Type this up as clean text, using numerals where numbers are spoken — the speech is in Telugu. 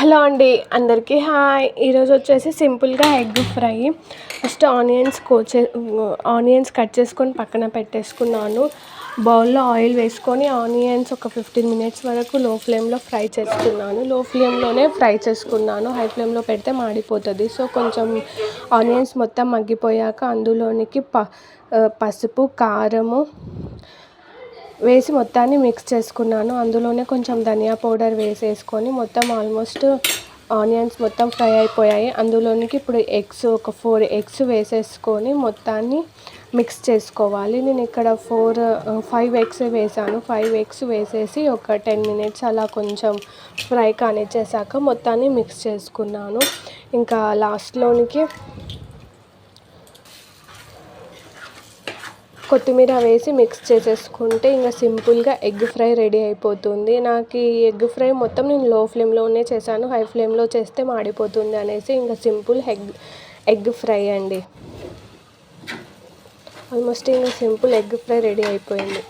హలో అండి, అందరికీ హాయ్. ఈరోజు వచ్చేసి సింపుల్గా egg fry. First onions cut చేసుకొని పక్కన పెట్టేసుకున్నాను. బౌల్లో ఆయిల్ వేసుకొని ఆనియన్స్ ఒక 15 మినిట్స్ వరకు లో ఫ్లేమ్లో ఫ్రై చేసుకున్నాను. లో ఫ్లేమ్లోనే ఫ్రై చేసుకున్నాను, హై ఫ్లేమ్లో పెడితే మాడిపోతుంది. సో కొంచెం ఆనియన్స్ మొత్తం మగ్గిపోయాక అందులోనికి పసుపు, కారము వేసి మొత్తాన్ని మిక్స్ చేసుకున్నాను. అందులోనే కొంచెం ధనియా పౌడర్ వేసేసుకొని మొత్తం ఆల్మోస్ట్ ఆనియన్స్ మొత్తం ఫ్రై అయిపోయాయి. అందులోనికి ఇప్పుడు ఒక 4 ఎగ్స్ వేసేసుకొని మొత్తాన్ని మిక్స్ చేసుకోవాలి. నేను ఇక్కడ 5 ఎగ్స్ వేసాను. 5 ఎగ్స్ వేసేసి ఒక 10 మినిట్స్ అలా కొంచెం ఫ్రై కానిచ్చేసాక మొత్తాన్ని మిక్స్ చేసుకున్నాను. ఇంకా లాస్ట్లోనికి కొత్తిమీర వేసి మిక్స్ చేసేసుకుంటే ఇంకా సింపుల్గా ఎగ్ ఫ్రై రెడీ అయిపోతుంది. నాకు ఈ ఎగ్ ఫ్రై మొత్తం నేను లో ఫ్లేమ్లోనే చేశాను, హై ఫ్లేమ్లో చేస్తే మాడిపోతుంది అనేసి ఇంకా సింపుల్ ఎగ్ ఫ్రై అండి. ఆల్మోస్ట్ ఇంకా సింపుల్ ఎగ్ ఫ్రై రెడీ అయిపోయింది.